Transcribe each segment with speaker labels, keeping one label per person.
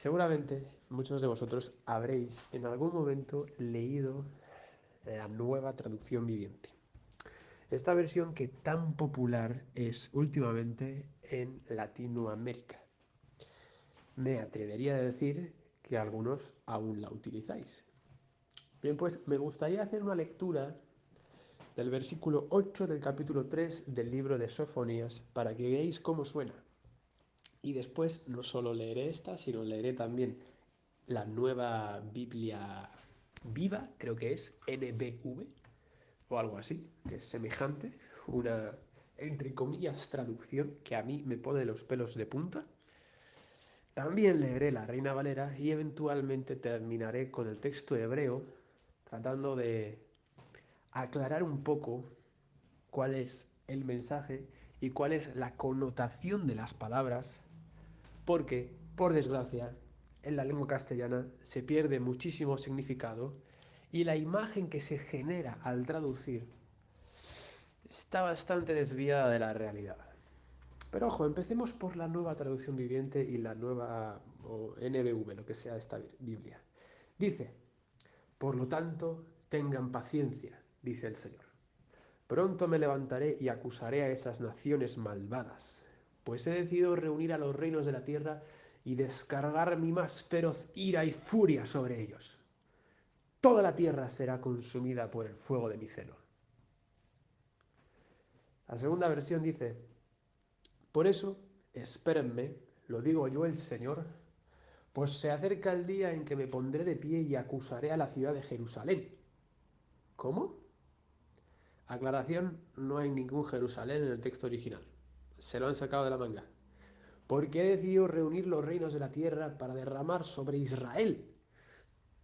Speaker 1: Seguramente muchos de vosotros habréis en algún momento leído la nueva traducción viviente. Esta versión que tan popular es últimamente en Latinoamérica. Me atrevería a decir que algunos aún la utilizáis. Bien, pues me gustaría hacer una lectura del versículo 8 del capítulo 3 del libro de Sofonías para que veáis cómo suena. Y después no solo leeré esta, sino leeré también la nueva Biblia viva, creo que es NBV o algo así, que es semejante, una, entre comillas, traducción que a mí me pone los pelos de punta. También leeré la Reina Valera y eventualmente terminaré con el texto hebreo, tratando de aclarar un poco cuál es el mensaje y cuál es la connotación de las palabras, porque, por desgracia, en la lengua castellana se pierde muchísimo significado y la imagen que se genera al traducir está bastante desviada de la realidad. Pero ojo, empecemos por la nueva traducción viviente y la nueva o NBV, lo que sea esta Biblia. Dice, por lo tanto, tengan paciencia, dice el Señor. Pronto me levantaré y acusaré a esas naciones malvadas, pues he decidido reunir a los reinos de la tierra y descargar mi más feroz ira y furia sobre ellos. Toda la tierra será consumida por el fuego de mi celo. La segunda versión dice, por eso, espérenme, lo digo yo el Señor, pues se acerca el día en que me pondré de pie y acusaré a la ciudad de Jerusalén. ¿Cómo? Aclaración, no hay ningún Jerusalén en el texto original. Se lo han sacado de la manga. Porque he decidido reunir los reinos de la tierra para derramar sobre Israel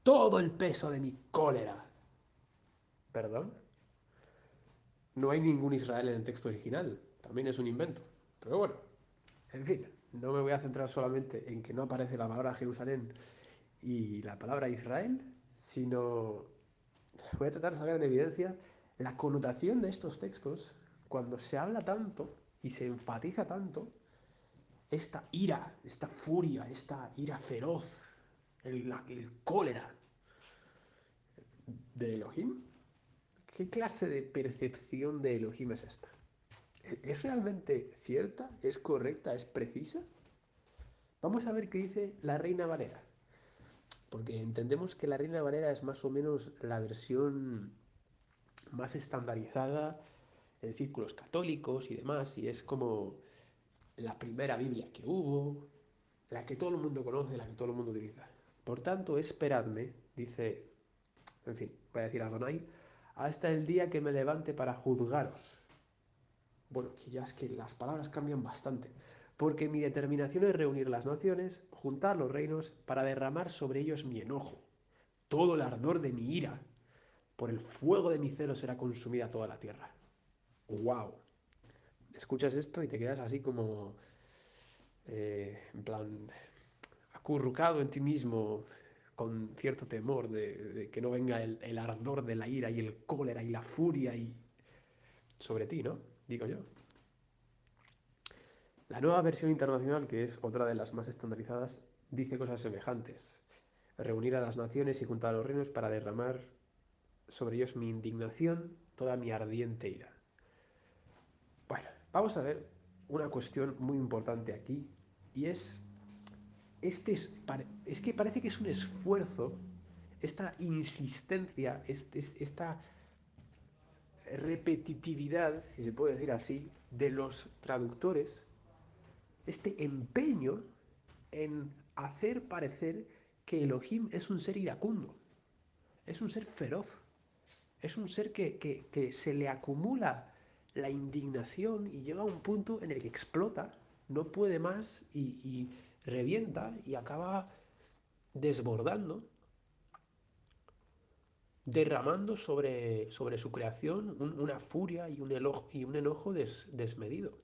Speaker 1: todo el peso de mi cólera. ¿Perdón? No hay ningún Israel en el texto original. También es un invento. Pero bueno, en fin, no me voy a centrar solamente en que no aparece la palabra Jerusalén y la palabra Israel, sino voy a tratar de sacar en evidencia la connotación de estos textos cuando se habla tanto y se enfatiza tanto esta ira, esta furia, esta ira feroz, el cólera de Elohim. ¿Qué clase de percepción de Elohim es esta? ¿Es realmente cierta? ¿Es correcta? ¿Es precisa? Vamos a ver qué dice la Reina Valera. Porque entendemos que la Reina Valera es más o menos la versión más estandarizada en círculos católicos y demás, y es como la primera Biblia que hubo, la que todo el mundo conoce, la que todo el mundo utiliza. Por tanto, esperadme, dice, en fin, voy a decir a Adonai, hasta el día que me levante para juzgaros. Bueno, que ya es que las palabras cambian bastante, porque mi determinación es reunir las naciones, juntar los reinos, para derramar sobre ellos mi enojo, todo el ardor de mi ira. Por el fuego de mi celo será consumida toda la tierra. ¡Wow! Escuchas esto y te quedas así como, en plan, acurrucado en ti mismo, con cierto temor de que no venga el ardor de la ira y el cólera y la furia y sobre ti, ¿no? Digo yo. La nueva versión internacional, que es otra de las más estandarizadas, dice cosas semejantes. Reunir a las naciones y juntar a los reinos para derramar sobre ellos mi indignación, toda mi ardiente ira. Bueno, vamos a ver una cuestión muy importante aquí, y es, es que parece que es un esfuerzo, esta insistencia, esta repetitividad, si se puede decir así, de los traductores, este empeño en hacer parecer que Elohim es un ser iracundo, es un ser feroz, es un ser que se le acumula la indignación y llega a un punto en el que explota, no puede más y revienta y acaba desbordando, derramando sobre su creación una furia y un enojo desmedido.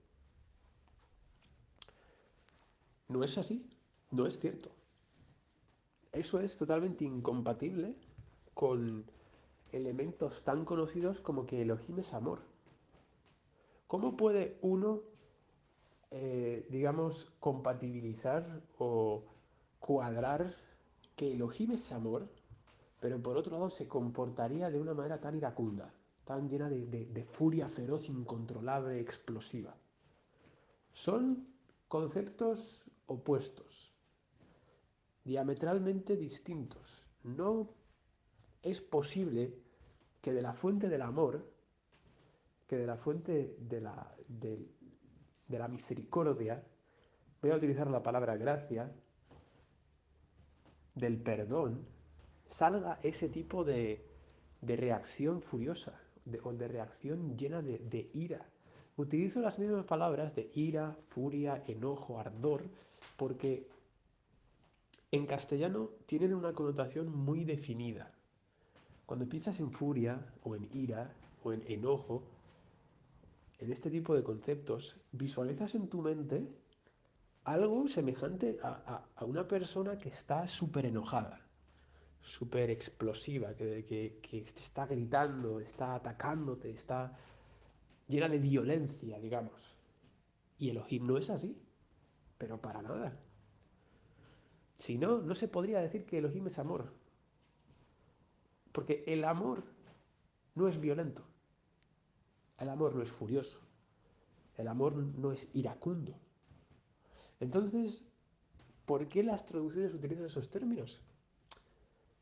Speaker 1: No es así, no es cierto. Eso es totalmente incompatible con elementos tan conocidos como que Elohim es amor. ¿Cómo puede uno, digamos, compatibilizar o cuadrar que Elohim es amor, pero por otro lado se comportaría de una manera tan iracunda, tan llena de furia feroz, incontrolable, explosiva. Son conceptos opuestos, diametralmente distintos. No es posible que de la fuente del amor, que de la fuente de la misericordia, voy a utilizar la palabra gracia, del perdón, salga ese tipo de reacción furiosa o de reacción llena de ira. Utilizo las mismas palabras de ira, furia, enojo, ardor, porque en castellano tienen una connotación muy definida. Cuando piensas en furia o en ira o en enojo, en este tipo de conceptos, visualizas en tu mente algo semejante a una persona que está súper enojada, súper explosiva, que te está gritando, está atacándote, está llena de violencia, digamos. Y Elohim no es así, pero para nada. Si no, no se podría decir que Elohim es amor, porque el amor no es violento, el amor no es furioso, el amor no es iracundo. Entonces, ¿por qué las traducciones utilizan esos términos?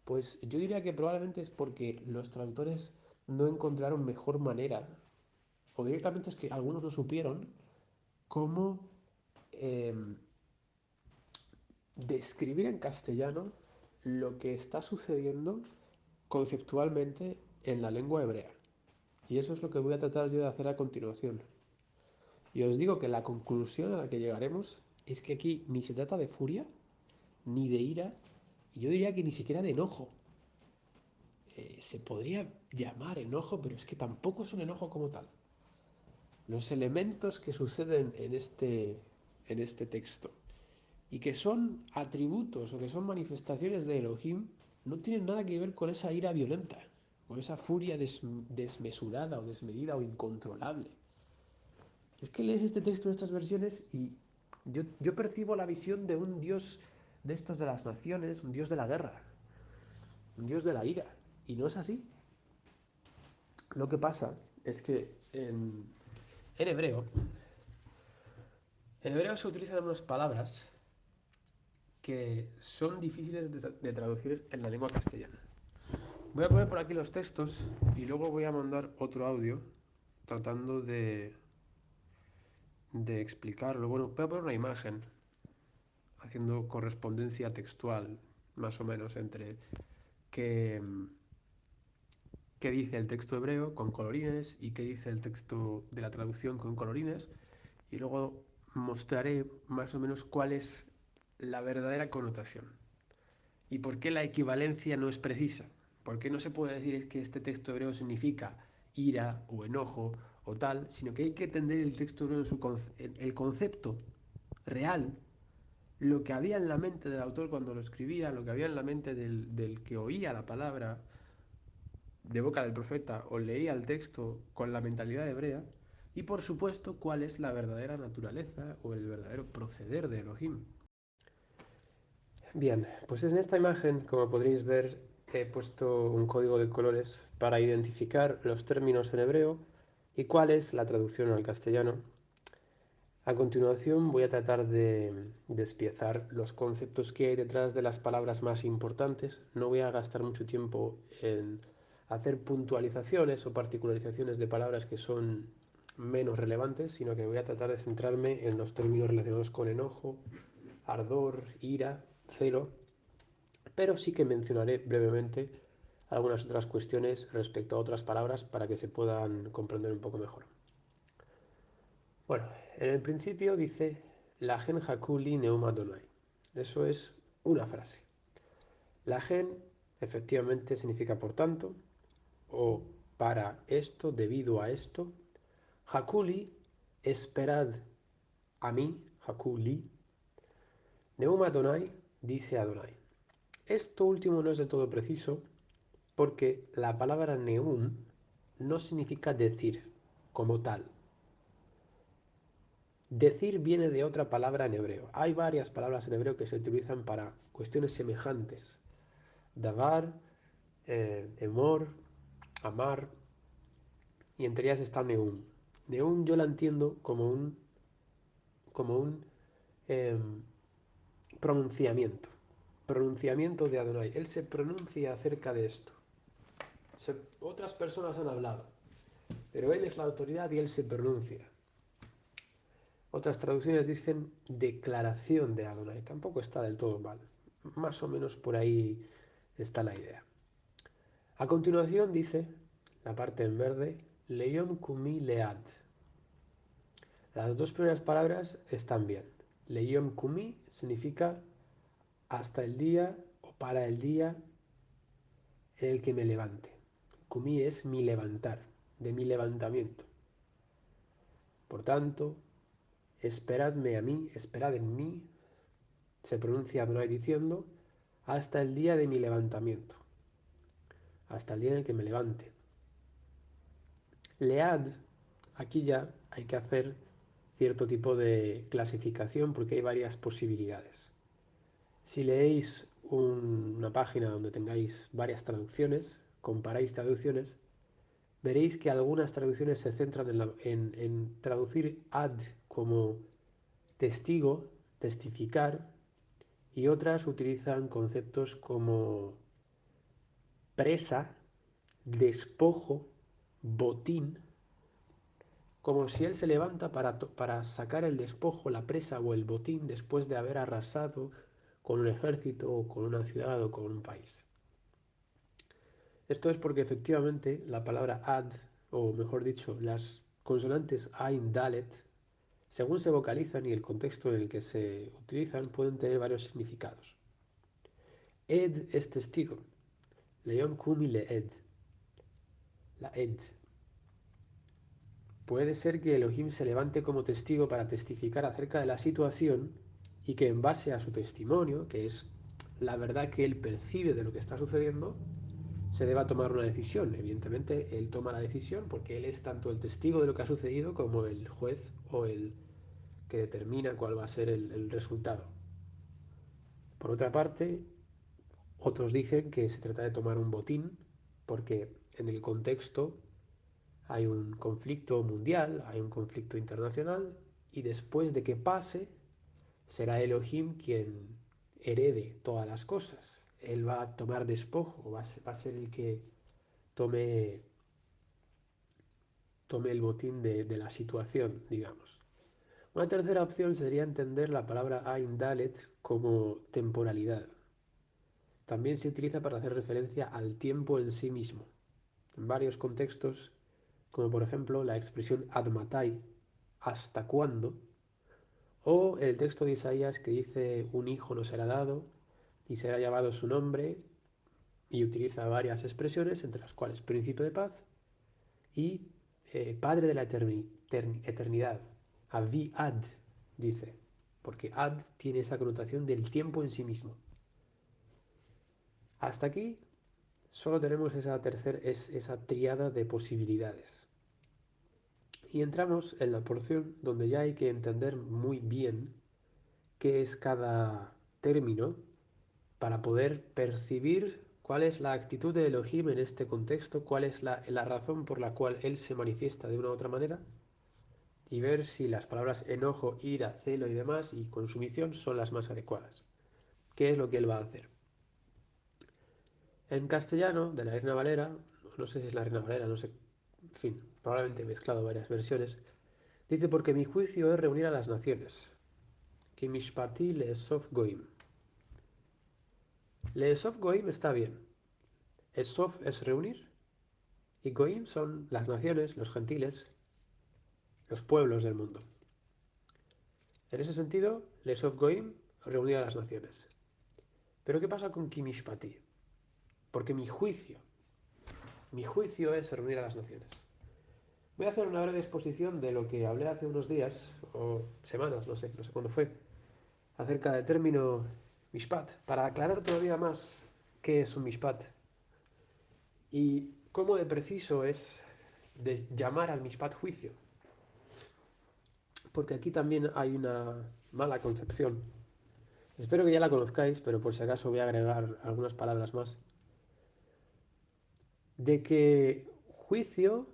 Speaker 1: Pues yo diría que probablemente es porque los traductores no encontraron mejor manera, o directamente es que algunos no supieron cómo eh, describir en castellano lo que está sucediendo conceptualmente en la lengua hebrea. Y eso es lo que voy a tratar yo de hacer a continuación. Y os digo que la conclusión a la que llegaremos es que aquí ni se trata de furia, ni de ira, y yo diría que ni siquiera de enojo. Se podría llamar enojo, pero es que tampoco es un enojo como tal. Los elementos que suceden en este texto y que son atributos o que son manifestaciones de Elohim no tienen nada que ver con esa ira violenta, con esa furia desmesurada o desmedida o incontrolable. Es que lees este texto en estas versiones y yo percibo la visión de un Dios de estos de las naciones, un Dios de la guerra, un Dios de la ira. Y no es así. Lo que pasa es que en hebreo, en hebreo se utilizan unas palabras que son difíciles de traducir en la lengua castellana. Voy a poner por aquí los textos y luego voy a mandar otro audio tratando de explicarlo. Bueno, voy a poner una imagen haciendo correspondencia textual, más o menos, entre qué, qué dice el texto hebreo con colorines y qué dice el texto de la traducción con colorines. Y luego mostraré más o menos cuál es la verdadera connotación y por qué la equivalencia no es precisa. ¿Por qué no se puede decir que este texto hebreo significa ira o enojo o tal, sino que hay que entender el texto hebreo en el concepto real, lo que había en la mente del autor cuando lo escribía, lo que había en la mente del que oía la palabra de boca del profeta o leía el texto con la mentalidad hebrea, y por supuesto cuál es la verdadera naturaleza o el verdadero proceder de Elohim. Bien, pues en esta imagen, como podréis ver, he puesto un código de colores para identificar los términos en hebreo y cuál es la traducción al castellano. A continuación voy a tratar de despiezar los conceptos que hay detrás de las palabras más importantes. No voy a gastar mucho tiempo en hacer puntualizaciones o particularizaciones de palabras que son menos relevantes, sino que voy a tratar de centrarme en los términos relacionados con enojo, ardor, ira, celo, pero sí que mencionaré brevemente algunas otras cuestiones respecto a otras palabras para que se puedan comprender un poco mejor. Bueno, en el principio dice la gen hakuli neuma donai. Eso es una frase. La gen efectivamente significa por tanto o para esto, debido a esto. Hakuli, esperad a mí, hakuli. Neuma Adonai dice Adonai. Esto último no es del todo preciso porque la palabra neum no significa decir como tal. Decir viene de otra palabra en hebreo. Hay varias palabras en hebreo que se utilizan para cuestiones semejantes. Davar, emor, amar, y entre ellas está neum. Neum yo la entiendo como un eh, pronunciamiento. Pronunciamiento de Adonai. Él se pronuncia acerca de esto. Otras personas han hablado, pero él es la autoridad y él se pronuncia. Otras traducciones dicen declaración de Adonai. Tampoco está del todo mal. Más o menos por ahí está la idea. A continuación dice, la parte en verde, Leyom Kumi Lead. Las dos primeras palabras están bien. Leyom Kumi significa hasta el día o para el día en el que me levante. Kumi es mi levantar, de mi levantamiento. Por tanto, esperadme a mí, esperad en mí, se pronuncia Adonai diciendo, hasta el día de mi levantamiento, hasta el día en el que me levante. Lead, aquí ya hay que hacer cierto tipo de clasificación porque hay varias posibilidades. Si leéis una página donde tengáis varias traducciones, comparáis traducciones, veréis que algunas traducciones se centran en traducir ad como testigo, testificar, y otras utilizan conceptos como presa, despojo, botín, como si él se levanta para sacar el despojo, la presa o el botín después de haber arrasado con un ejército o con una ciudad o con un país. Esto es porque efectivamente la palabra ad, o mejor dicho, las consonantes ain, dalet, según se vocalizan y el contexto en el que se utilizan, pueden tener varios significados. Ed es testigo. León kumi le ed. La ed. Puede ser que Elohim se levante como testigo para testificar acerca de la situación y que en base a su testimonio, que es la verdad que él percibe de lo que está sucediendo, se deba tomar una decisión. Evidentemente, él toma la decisión porque él es tanto el testigo de lo que ha sucedido como el juez o el que determina cuál va a ser el resultado. Por otra parte, otros dicen que se trata de tomar un botín porque en el contexto hay un conflicto mundial, hay un conflicto internacional y después de que pase será Elohim quien herede todas las cosas. Él va a tomar despojo, va a ser el que tome el botín de la situación, digamos. Una tercera opción sería entender la palabra Ain Dalet como temporalidad. También se utiliza para hacer referencia al tiempo en sí mismo. En varios contextos, como por ejemplo la expresión Admatai, ¿hasta cuándo? O el texto de Isaías que dice un hijo nos será dado y será llamado su nombre y utiliza varias expresiones, entre las cuales príncipe de paz y padre de la eternidad. Avi ad, dice, porque ad tiene esa connotación del tiempo en sí mismo. Hasta aquí solo tenemos esa tríada de posibilidades. Y entramos en la porción donde ya hay que entender muy bien qué es cada término para poder percibir cuál es la actitud de Elohim en este contexto, cuál es la razón por la cual él se manifiesta de una u otra manera y ver si las palabras enojo, ira, celo y demás y consumición son las más adecuadas. ¿Qué es lo que él va a hacer? En castellano, de la Reina Valera, no sé si es la Reina Valera, no sé, en fin, probablemente he mezclado varias versiones, dice porque mi juicio es reunir a las naciones. Que mishpati leesov goim. Leesov goim está bien. Esov es reunir y goim son las naciones, los gentiles, los pueblos del mundo. En ese sentido, leesov goim, reunir a las naciones. Pero ¿qué pasa con kimishpati? Porque mi juicio es reunir a las naciones. Voy a hacer una breve exposición de lo que hablé hace unos días, o semanas, no sé cuándo fue, acerca del término mishpat, para aclarar todavía más qué es un mishpat y cómo de preciso es de llamar al mishpat juicio. porque aquí también hay una mala concepción. Espero que ya la conozcáis, pero por si acaso voy a agregar algunas palabras más. De que juicio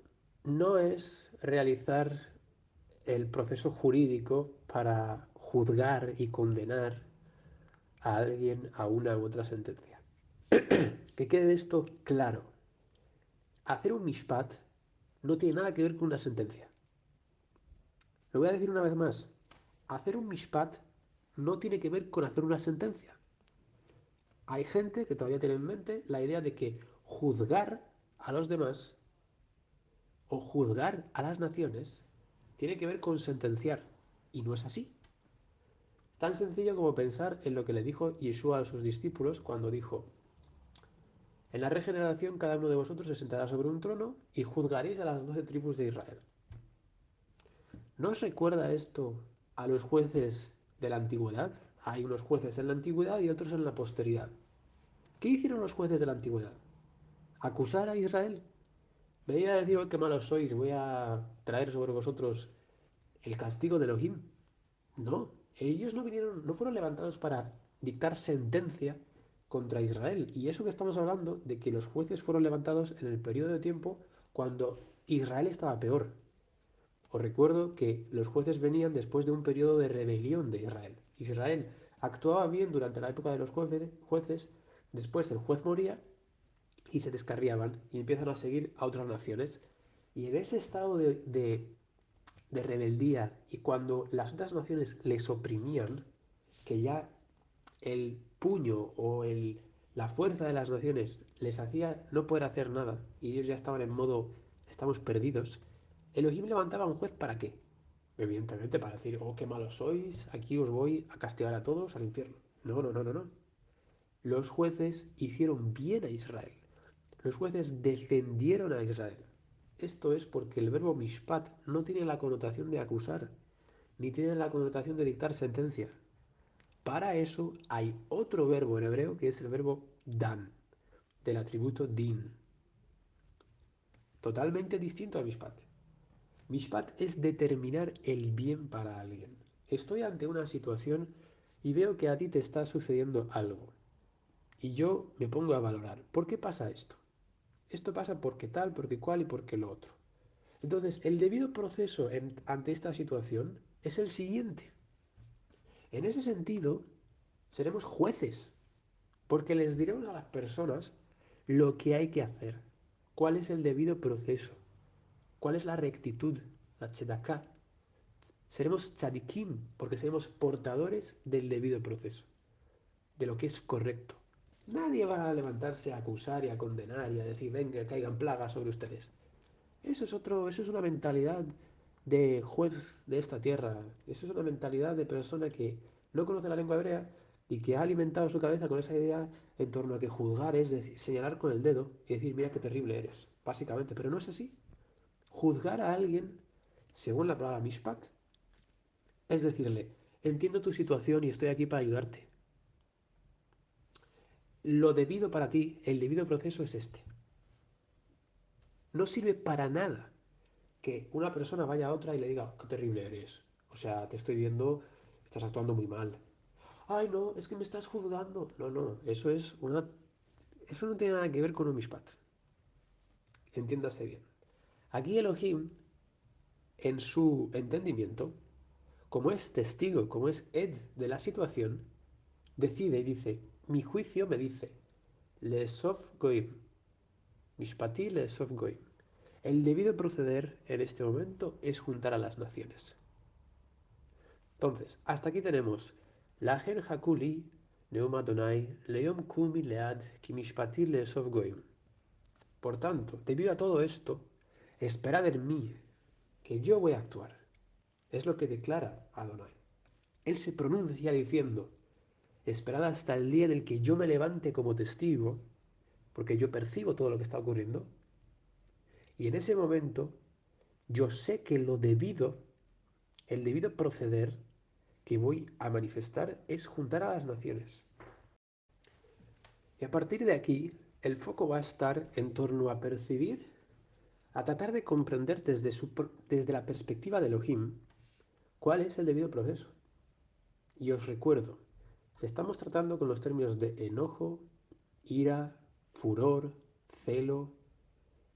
Speaker 1: no es realizar el proceso jurídico para juzgar y condenar a alguien a una u otra sentencia. Que quede esto claro. Hacer un mishpat no tiene nada que ver con una sentencia. Lo voy a decir una vez más. Hacer un mishpat no tiene que ver con hacer una sentencia. Hay gente que todavía tiene en mente la idea de que juzgar a los demás o juzgar a las naciones tiene que ver con sentenciar. Y no es así. Tan sencillo como pensar en lo que le dijo Yeshua a sus discípulos cuando dijo, en la regeneración cada uno de vosotros se sentará sobre un trono y juzgaréis a las 12 tribus de Israel. ¿No os recuerda esto a los jueces de la antigüedad? Hay unos jueces en la antigüedad y otros en la posteridad. ¿Qué hicieron los jueces de la antigüedad? Acusar a Israel. Venir a decir, oh, qué malos sois, voy a traer sobre vosotros el castigo de Elohim. No, ellos no vinieron, no fueron levantados para dictar sentencia contra Israel. Y eso que estamos hablando de que los jueces fueron levantados en el periodo de tiempo cuando Israel estaba peor. Os recuerdo que los jueces venían después de un periodo de rebelión de Israel. Israel actuaba bien durante la época de los jueces, después el juez moría y se descarriaban y empiezan a seguir a otras naciones. Y en ese estado de rebeldía y cuando las otras naciones les oprimían, que ya el puño o la fuerza de las naciones les hacía no poder hacer nada y ellos ya estaban en modo estamos perdidos, Elohim levantaba a un juez para qué? Evidentemente para decir, oh, qué malos sois, aquí os voy a castigar a todos al infierno. No, no, no, no, no. Los jueces hicieron bien a Israel. Los jueces defendieron a Israel. Esto es porque el verbo mishpat no tiene la connotación de acusar, ni tiene la connotación de dictar sentencia. Para eso hay otro verbo en hebreo que es el verbo dan, del atributo din, totalmente distinto a mishpat. Mishpat es determinar el bien para alguien. Estoy ante una situación y veo que a ti te está sucediendo algo. Y yo me pongo a valorar, ¿por qué pasa esto? Esto pasa porque tal, porque cual y porque lo otro. Entonces, el debido proceso ante esta situación es el siguiente. En ese sentido, seremos jueces, porque les diremos a las personas lo que hay que hacer, cuál es el debido proceso, cuál es la rectitud, la tzedaká. Seremos tzadikim, porque seremos portadores del debido proceso, de lo que es correcto. Nadie va a levantarse a acusar y a condenar y a decir, venga, caigan plagas sobre ustedes. Eso es una mentalidad de juez de esta tierra. Eso es una mentalidad de persona que no conoce la lengua hebrea y que ha alimentado su cabeza con esa idea en torno a que juzgar es señalar con el dedo y decir, mira qué terrible eres, básicamente. Pero no es así. Juzgar a alguien, según la palabra mishpat, es decirle, entiendo tu situación y estoy aquí para ayudarte. Lo debido para ti, el debido proceso es este. No sirve para nada que una persona vaya a otra y le diga, qué terrible eres. O sea, te estoy viendo, estás actuando muy mal. Ay, no, es que me estás juzgando. No, no, eso no tiene nada que ver con un mishpat. Entiéndase bien. Aquí Elohim, en su entendimiento, como es testigo, como es ed de la situación, decide y dice, mi juicio me dice, le sof goim, mishpati le sof goim. El debido proceder en este momento es juntar a las naciones. Entonces, hasta aquí tenemos Laher Hakuli, Neum Adonai, Leom Kumi Lead, Kimishpati Leesov Goim. Por tanto, debido a todo esto, esperad en mí, que yo voy a actuar. Es lo que declara Adonai. Él se pronuncia diciendo, esperad hasta el día en el que yo me levante como testigo, porque yo percibo todo lo que está ocurriendo, y en ese momento yo sé que el debido proceder que voy a manifestar es juntar a las naciones. Y a partir de aquí, el foco va a estar en torno a percibir, a tratar de comprender desde la perspectiva de Elohim, ¿Cuál es el debido proceso? Y os recuerdo, estamos tratando con los términos de enojo, ira, furor, celo,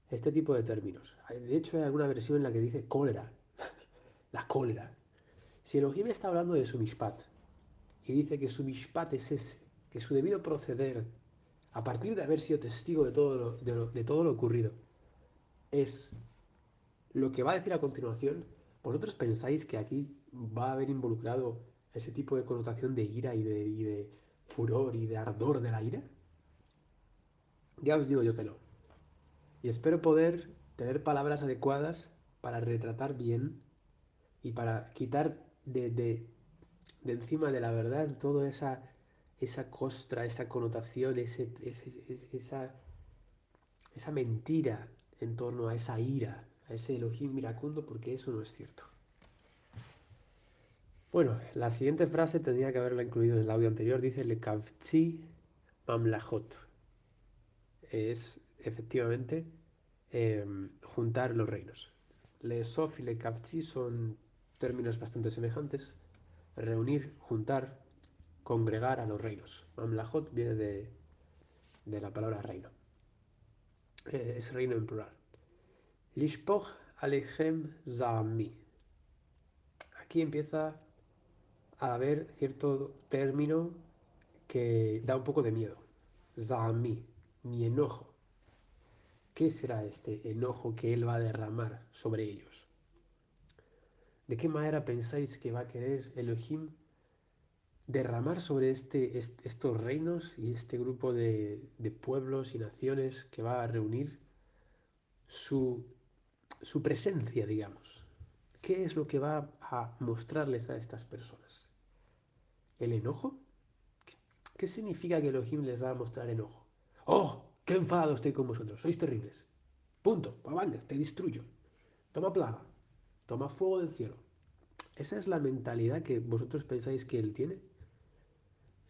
Speaker 1: este tipo de términos. De hecho, hay alguna versión en la que dice cólera, la cólera. Si Elohim está hablando de su mishpat y dice que su mishpat es ese, que su debido proceder, a partir de haber sido testigo de todo lo ocurrido, es lo que va a decir a continuación, ¿vosotros pensáis que aquí va a haber involucrado ese tipo de connotación de ira y de furor y de ardor de la ira? Ya os digo yo que no. Y espero poder tener palabras adecuadas para retratar bien y para quitar de encima de la verdad toda esa costra, esa connotación, esa mentira en torno a esa ira, a ese Elohim iracundo, porque eso no es cierto. Bueno, la siguiente frase tendría que haberla incluido en el audio anterior. Dice Le Kavtzi Mamlachot. Es efectivamente juntar los reinos. Le Sof y Le Kavtzi son términos bastante semejantes. Reunir, juntar, congregar a los reinos. Mamlachot viene de la palabra reino. Es reino en plural. Lishpoch Alechem Zami. Aquí empieza a haber cierto término que da un poco de miedo. Zami, mi enojo. ¿Qué será este enojo que él va a derramar sobre ellos? ¿De qué manera pensáis que va a querer Elohim derramar sobre estos reinos y este grupo de pueblos y naciones que va a reunir su, su presencia, digamos? ¿Qué es lo que va a mostrarles a estas personas? ¿El enojo? ¿Qué significa que Elohim les va a mostrar enojo? ¡Oh! ¡Qué enfadado estoy con vosotros! ¡Sois terribles! Punto. Venga, te destruyo. Toma plaga. Toma fuego del cielo. ¿Esa es la mentalidad que vosotros pensáis que él tiene?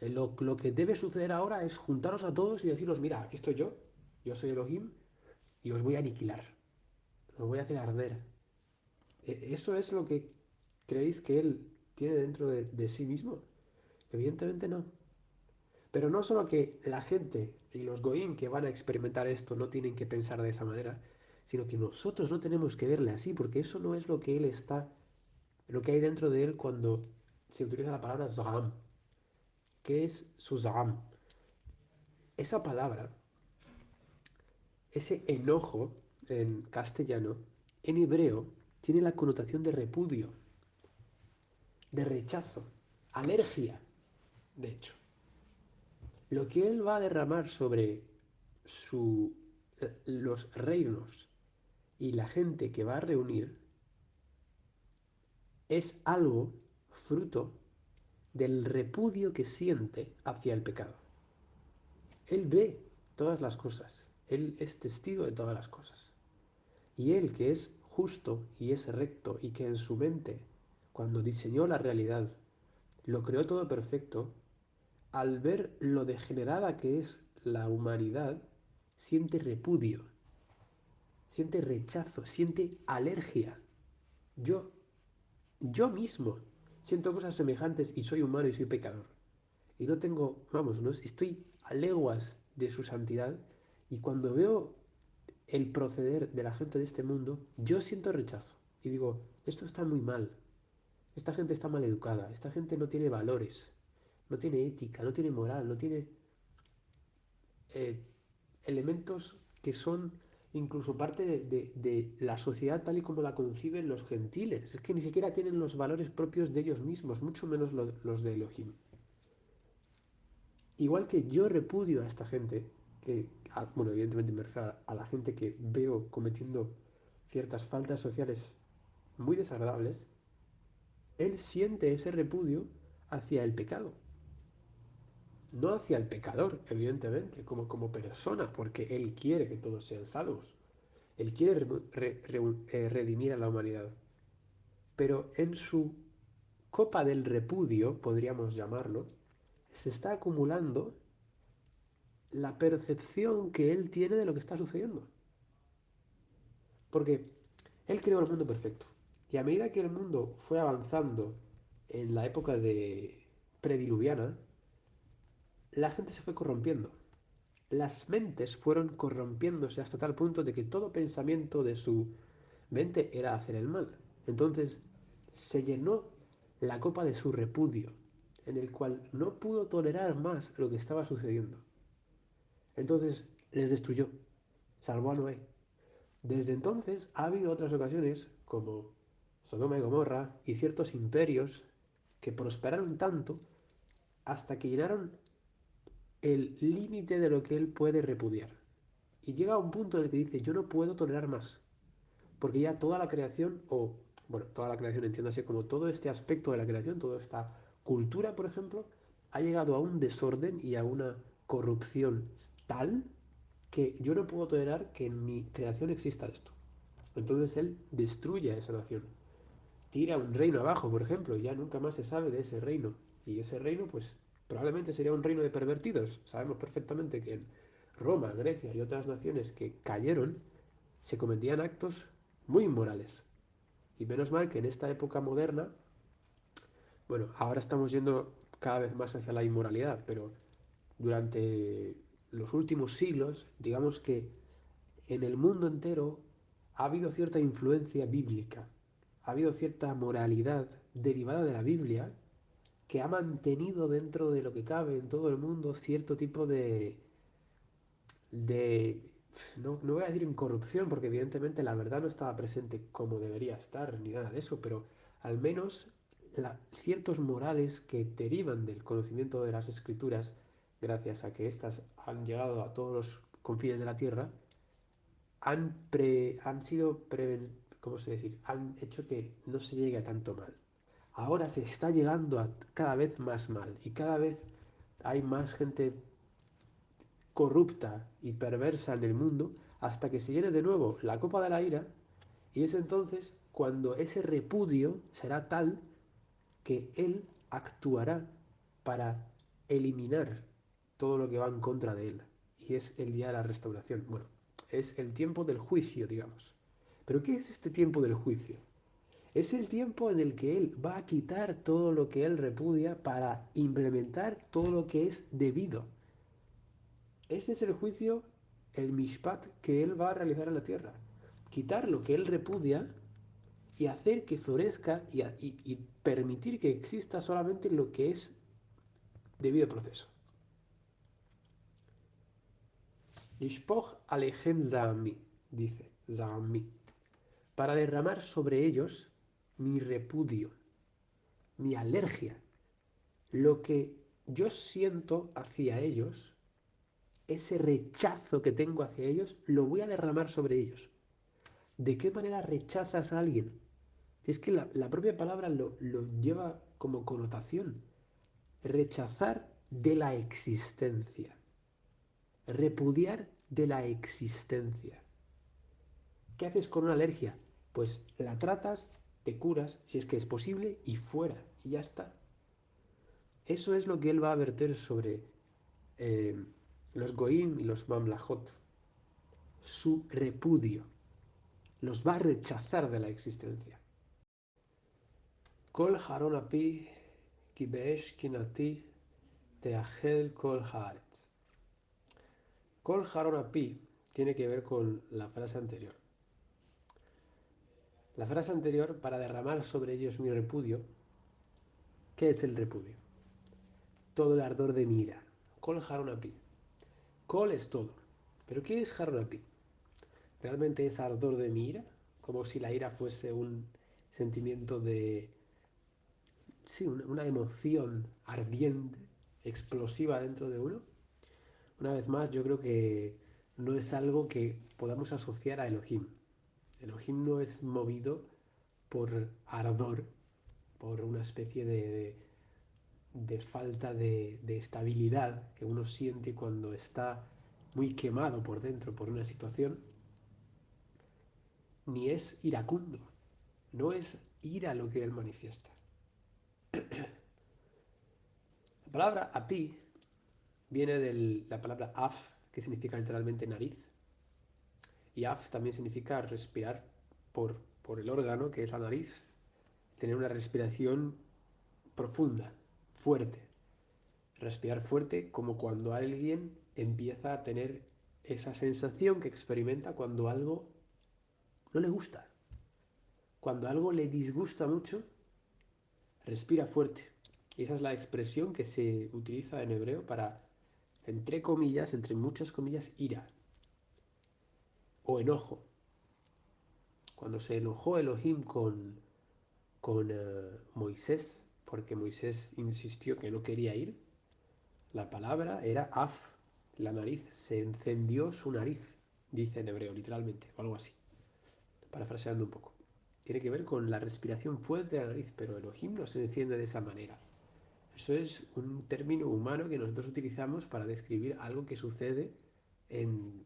Speaker 1: Lo que debe suceder ahora es juntaros a todos y deciros, mira, aquí estoy yo soy Elohim y os voy a aniquilar, os voy a hacer arder. ¿Eso es lo que creéis que él tiene dentro de sí mismo? Evidentemente no. Pero no solo que la gente y los goim que van a experimentar esto no tienen que pensar de esa manera, sino que nosotros no tenemos que verle así, porque eso no es lo que él está, lo que hay dentro de él cuando se utiliza la palabra zaham. ¿Qué es su zaham? Esa palabra, ese enojo en castellano, en hebreo, tiene la connotación de repudio, de rechazo, alergia, de hecho. Lo que él va a derramar sobre su, los reinos y la gente que va a reunir es algo fruto del repudio que siente hacia el pecado. Él ve todas las cosas, él es testigo de todas las cosas. Y él que es justo y es recto y que en su mente, cuando diseñó la realidad, lo creó todo perfecto, al ver lo degenerada que es la humanidad, siente repudio, siente rechazo, siente alergia. Yo Yo mismo siento cosas semejantes y soy humano y soy pecador. Y no tengo, vamos, no estoy a leguas de su santidad. Y cuando veo el proceder de la gente de este mundo, yo siento rechazo. Y digo, esto está muy mal. Esta gente está mal educada. Esta gente no tiene valores. No tiene ética, no tiene moral, no tiene eh, elementos que son incluso parte de la sociedad tal y como la conciben los gentiles. Es que ni siquiera tienen los valores propios de ellos mismos, mucho menos los de Elohim. Igual que yo repudio a esta gente, bueno, evidentemente me refiero a la gente que veo cometiendo ciertas faltas sociales muy desagradables, él siente ese repudio hacia el pecado. No hacia el pecador, evidentemente, como persona, porque él quiere que todos sean salvos. Él quiere redimir a la humanidad. Pero en su copa del repudio, podríamos llamarlo, se está acumulando la percepción que él tiene de lo que está sucediendo. Porque él creó el mundo perfecto. Y a medida que el mundo fue avanzando en la época de prediluviana, la gente se fue corrompiendo. Las mentes fueron corrompiéndose hasta tal punto de que todo pensamiento de su mente era hacer el mal. Entonces se llenó la copa de su repudio, en el cual no pudo tolerar más lo que estaba sucediendo. Entonces les destruyó, salvó a Noé. Desde entonces ha habido otras ocasiones, como Sodoma y Gomorra, y ciertos imperios que prosperaron tanto hasta que llenaron el límite de lo que él puede repudiar. Y llega a un punto en el que dice, yo no puedo tolerar más, porque ya toda la creación, o bueno, toda la creación, entiéndase como todo este aspecto de la creación, toda esta cultura, por ejemplo, ha llegado a un desorden y a una corrupción tal que yo no puedo tolerar que en mi creación exista esto. Entonces él destruye a esa nación, tira un reino abajo, por ejemplo, y ya nunca más se sabe de ese reino. Y ese reino, pues, probablemente sería un reino de pervertidos. Sabemos perfectamente que en Roma, Grecia y otras naciones que cayeron, se cometían actos muy inmorales. Y menos mal que en esta época moderna, bueno, ahora estamos yendo cada vez más hacia la inmoralidad, pero durante los últimos siglos, digamos que en el mundo entero ha habido cierta influencia bíblica, ha habido cierta moralidad derivada de la Biblia que ha mantenido dentro de lo que cabe en todo el mundo cierto tipo de no voy a decir incorrupción, porque evidentemente la verdad no estaba presente como debería estar, ni nada de eso, pero al menos ciertos morales que derivan del conocimiento de las escrituras, gracias a que éstas han llegado a todos los confines de la tierra, han sido, ¿cómo se decir? Han hecho que no se llegue a tanto mal. Ahora se está llegando a cada vez más mal y cada vez hay más gente corrupta y perversa en el mundo hasta que se llene de nuevo la copa de la ira y es entonces cuando ese repudio será tal que él actuará para eliminar todo lo que va en contra de él. Y es el día de la restauración. Bueno, es el tiempo del juicio, digamos. Pero ¿qué es este tiempo del juicio? Es el tiempo en el que él va a quitar todo lo que él repudia para implementar todo lo que es debido. Ese es el juicio, el mishpat que él va a realizar en la tierra. Quitar lo que él repudia y hacer que florezca y permitir que exista solamente lo que es debido proceso. Lishpoch alechem zami, dice zami, para derramar sobre ellos mi repudio, mi alergia, lo que yo siento hacia ellos, ese rechazo que tengo hacia ellos, lo voy a derramar sobre ellos. ¿De qué manera rechazas a alguien? Es que la propia palabra lo lleva como connotación. Rechazar de la existencia. Repudiar de la existencia. ¿Qué haces con una alergia? Pues la tratas, te curas, si es que es posible, y fuera. Y ya está. Eso es lo que él va a verter sobre eh, los Goim y los Mamlajot. Su repudio. Los va a rechazar de la existencia. Kol Haron Api Kibesh Kinati Teahel Kol Haaretz. Kol Haron Api tiene que ver con la frase anterior. La frase anterior, para derramar sobre ellos mi repudio, ¿qué es el repudio? Todo el ardor de mi ira. Kol Haron Api. Kol es todo. ¿Pero qué es Haron Api? ¿Realmente es ardor de mi ira? Como si la ira fuese un sentimiento de... Sí, una emoción ardiente, explosiva dentro de uno. Una vez más, yo creo que no es algo que podamos asociar a Elohim. Elohim no es movido por ardor, por una especie de falta de estabilidad que uno siente cuando está muy quemado por dentro por una situación, ni es iracundo, no es ira lo que él manifiesta. La palabra api viene de la palabra af, que significa literalmente nariz, y af también significa respirar por por el órgano que es la nariz, tener una respiración profunda, fuerte. Respirar fuerte como cuando alguien empieza a tener esa sensación que experimenta cuando algo no le gusta. Cuando algo le disgusta mucho, respira fuerte. Y esa es la expresión que se utiliza en hebreo para, entre comillas, entre muchas comillas, ira o enojo. Cuando se enojó Elohim con Moisés, porque Moisés insistió que no quería ir, la palabra era af, la nariz, se encendió su nariz, dice en hebreo, literalmente, o algo así, parafraseando un poco. Tiene que ver con la respiración fuerte de la nariz, pero Elohim no se enciende de esa manera. Eso es un término humano que nosotros utilizamos para describir algo que sucede en,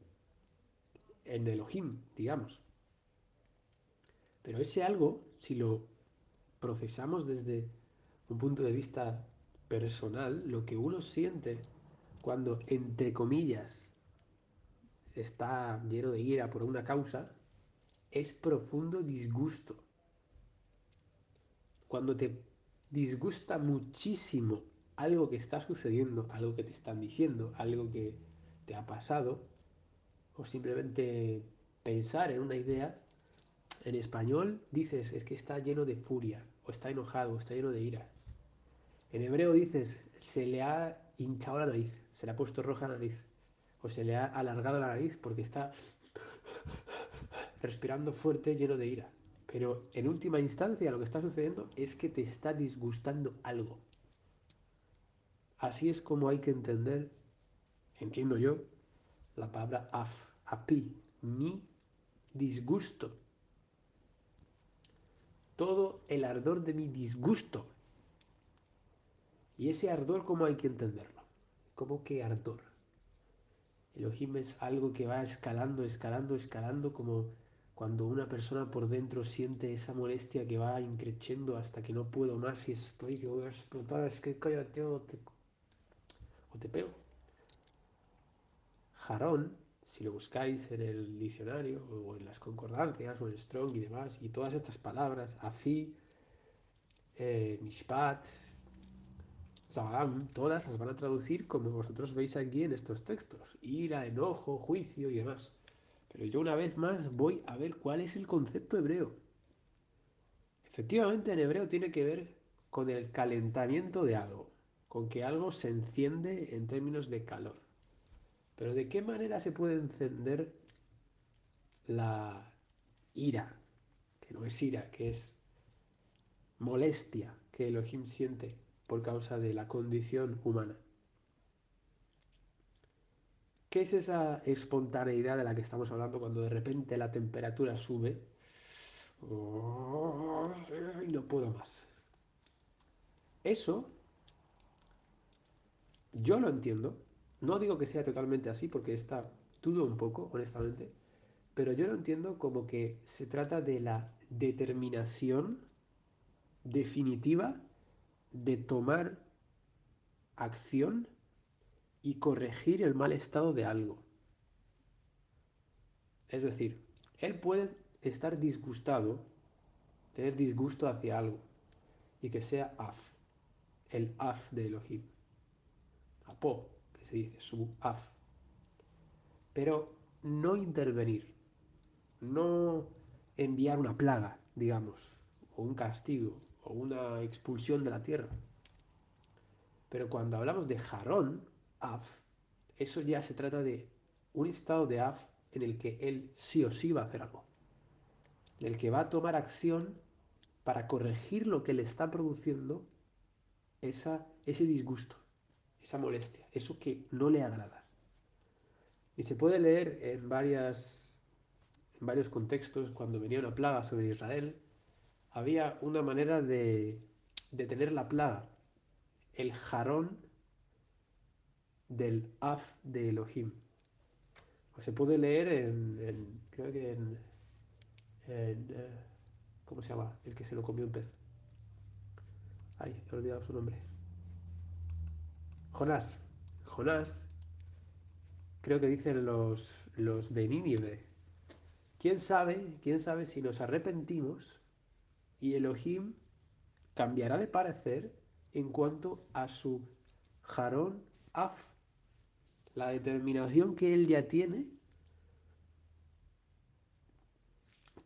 Speaker 1: en Elohim, digamos. Pero ese algo, si lo procesamos desde un punto de vista personal, lo que uno siente cuando, entre comillas, está lleno de ira por una causa, es profundo disgusto. Cuando te disgusta muchísimo algo que está sucediendo, algo que te están diciendo, algo que te ha pasado, o simplemente pensar en una idea, en español dices es que está lleno de furia, o está enojado, o está lleno de ira. En hebreo dices se le ha hinchado la nariz, se le ha puesto roja la nariz, o se le ha alargado la nariz porque está respirando fuerte, lleno de ira. Pero en última instancia lo que está sucediendo es que te está disgustando algo. Así es como hay que entender, entiendo yo, la palabra af, api, mi disgusto. Todo el ardor de mi disgusto. Y ese ardor, ¿cómo hay que entenderlo? ¿Cómo que ardor? Elohim es algo que va escalando, escalando, escalando, como cuando una persona por dentro siente esa molestia que va increciendo hasta que no puedo más y estoy que voy a explotar, es que cállate o te pego. Jarón, si lo buscáis en el diccionario o en las concordancias o en Strong y demás, y todas estas palabras, afi, mishpat, Salam, todas las van a traducir como vosotros veis aquí en estos textos. Ira, enojo, juicio y demás. Pero yo una vez más voy a ver cuál es el concepto hebreo. Efectivamente en hebreo tiene que ver con el calentamiento de algo, con que algo se enciende en términos de calor. Pero ¿de qué manera se puede encender la ira? Que no es ira, que es molestia que Elohim siente por causa de la condición humana. ¿Qué es esa espontaneidad de la que estamos hablando cuando de repente la temperatura sube? Y no puedo más. Eso yo lo entiendo. No digo que sea totalmente así porque está dudo un poco, honestamente. Pero yo lo entiendo como que se trata de la determinación definitiva de tomar acción y corregir el mal estado de algo. Es decir, él puede estar disgustado, tener disgusto hacia algo, y que sea af, el af de Elohim, apo, que se dice, su af. Pero no intervenir, no enviar una plaga, digamos, o un castigo, o una expulsión de la tierra. Pero cuando hablamos de Jarón, af, eso ya se trata de un estado de af en el que él sí o sí va a hacer algo, en el que va a tomar acción para corregir lo que le está produciendo ese disgusto, esa molestia, eso que no le agrada. Y se puede leer en varios contextos, cuando venía una plaga sobre Israel, había una manera de detener la plaga, el jarón del af de Elohim. O se puede leer creo que ¿cómo se llama? El que se lo comió un pez. Ay, he olvidado su nombre. Jonás. Jonás, creo que dicen los de Nínive. quién sabe si nos arrepentimos y Elohim cambiará de parecer en cuanto a su Jarón Af, la determinación que él ya tiene,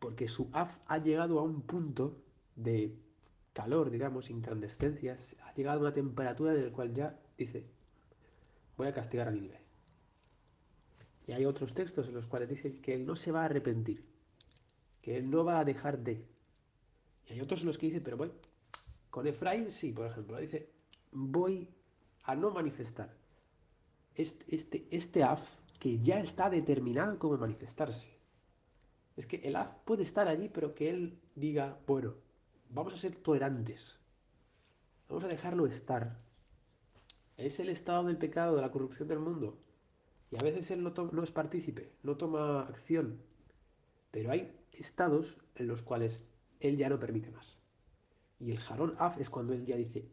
Speaker 1: porque su Af ha llegado a un punto de calor, digamos, incandescencias, ha llegado a una temperatura en la cual ya dice, voy a castigar a Nínive. Y hay otros textos en los cuales dice que él no se va a arrepentir, que él no va a dejar de. Y hay otros en los que dice, pero bueno, con Efraín sí, por ejemplo, dice, voy a no manifestar este Af que ya está determinado como manifestarse. Es que el Af puede estar allí, pero que él diga, bueno, vamos a ser tolerantes, vamos a dejarlo estar. Es el estado del pecado, de la corrupción del mundo. Y a veces él no es partícipe, no toma acción. Pero hay estados en los cuales él ya no permite más. Y el Jarón Af es cuando él ya dice,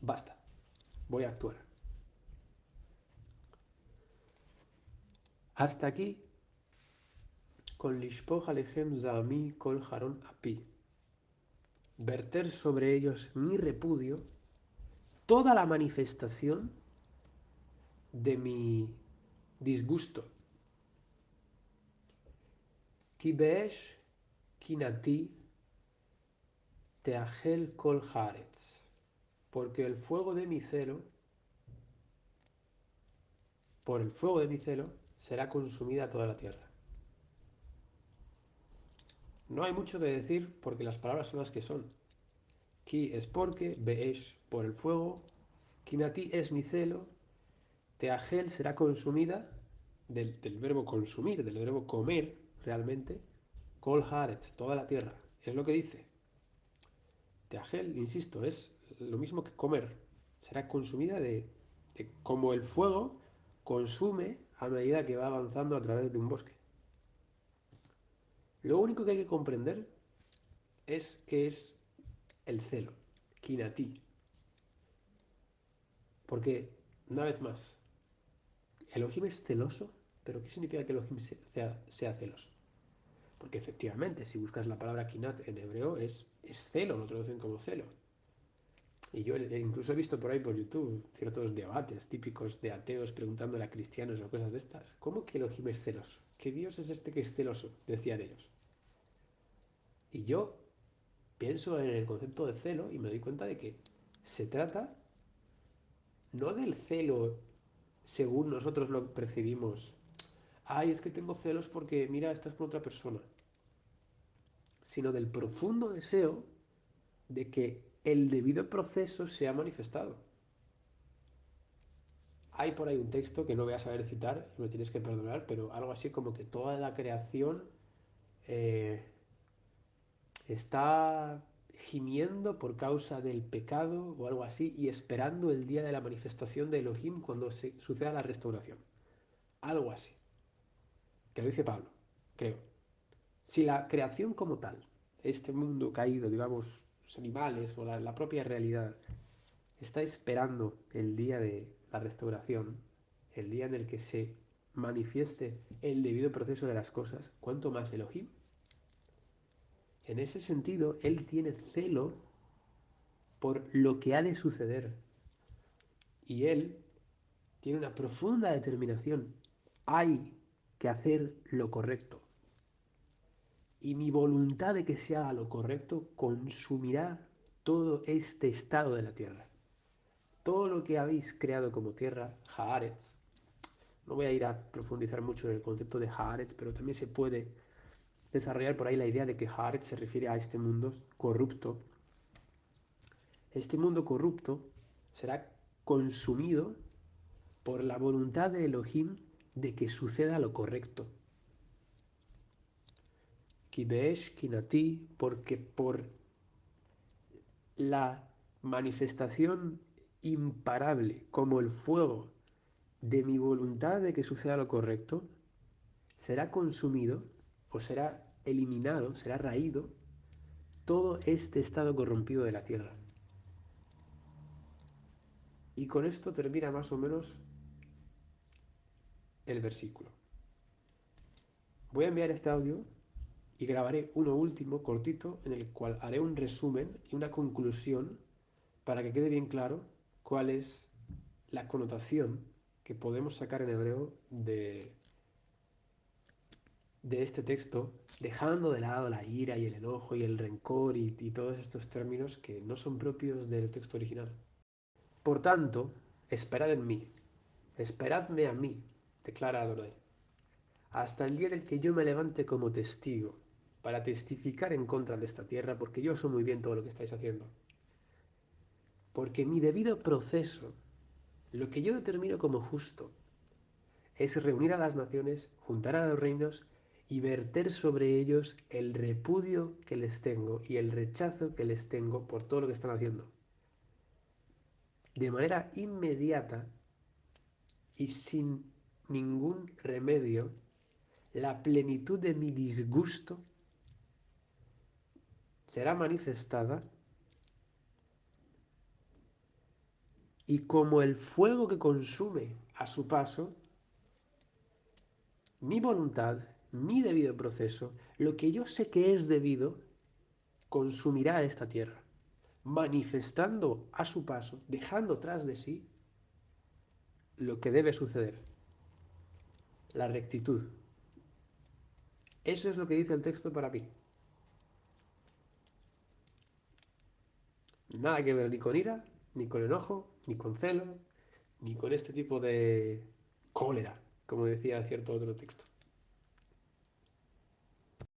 Speaker 1: basta, voy a actuar. Hasta aquí con Lishpoch Alejem Zami Kol Jarón Api. Verter sobre ellos mi repudio, toda la manifestación de mi disgusto. Kibesh Kinati Teachel Kol Haaretz. Porque el fuego de mi celo, por el fuego de mi celo, será consumida toda la tierra. No hay mucho que decir porque las palabras son las que son. Ki es porque, Beesh por el fuego, Kinati es mi celo, Teagel será consumida del verbo consumir, del verbo comer realmente, Kol Haaretz, toda la tierra. Es lo que dice. Teagel, insisto, es lo mismo que comer. Será consumida de como el fuego consume a medida que va avanzando a través de un bosque. Lo único que hay que comprender es que es el celo, Kinati. Porque, una vez más, Elohim es celoso, pero ¿qué significa que Elohim sea celoso? Porque efectivamente, si buscas la palabra kinat en hebreo, es celo, lo traducen como celo. Y yo incluso he visto por ahí por YouTube ciertos debates típicos de ateos preguntándole a cristianos o cosas de estas. ¿Cómo que Elohim es celoso? ¿Qué Dios es este que es celoso? Decían ellos. Y yo pienso en el concepto de celo y me doy cuenta de que se trata no del celo según nosotros lo percibimos. Ay, es que tengo celos porque, mira, estás con otra persona. Sino del profundo deseo de que el debido proceso sea manifestado. Hay por ahí un texto que no voy a saber citar, me tienes que perdonar, pero algo así como que toda la creación eh, está gimiendo por causa del pecado o algo así y esperando el día de la manifestación de Elohim cuando suceda la restauración. Algo así. Que lo dice Pablo, creo. Si la creación como tal, este mundo caído, digamos, los animales o la propia realidad, está esperando el día de la restauración, el día en el que se manifieste el debido proceso de las cosas, ¿cuánto más Elohim? En ese sentido, él tiene celo por lo que ha de suceder y él tiene una profunda determinación. Hay que hacer lo correcto. Y mi voluntad de que se haga lo correcto consumirá todo este estado de la tierra. Todo lo que habéis creado como tierra, Haaretz. No voy a ir a profundizar mucho en el concepto de Haaretz, pero también se puede desarrollar por ahí la idea de que Haaretz se refiere a este mundo corrupto. Este mundo corrupto será consumido por la voluntad de Elohim de que suceda lo correcto. Kibesh, Kinati, porque por la manifestación imparable como el fuego de mi voluntad de que suceda lo correcto, será consumido o será eliminado, será raído todo este estado corrompido de la tierra. Y con esto termina más o menos el versículo. Voy a enviar este audio y grabaré uno último, cortito, en el cual haré un resumen y una conclusión para que quede bien claro cuál es la connotación que podemos sacar en hebreo de este texto, dejando de lado la ira y el enojo y el rencor y todos estos términos que no son propios del texto original. Por tanto, esperad en mí, esperadme a mí, declara Adonai, hasta el día del que yo me levante como testigo, para testificar en contra de esta tierra, porque yo sé muy bien todo lo que estáis haciendo. Porque mi debido proceso, lo que yo determino como justo, es reunir a las naciones, juntar a los reinos y verter sobre ellos el repudio que les tengo y el rechazo que les tengo por todo lo que están haciendo. De manera inmediata y sin ningún remedio, la plenitud de mi disgusto será manifestada y como el fuego que consume a su paso, mi voluntad, mi debido proceso, lo que yo sé que es debido, consumirá esta tierra, manifestando a su paso, dejando tras de sí lo que debe suceder, la rectitud. Eso es lo que dice el texto para mí. Nada que ver ni con ira, ni con enojo, ni con celo, ni con este tipo de cólera, como decía cierto otro texto.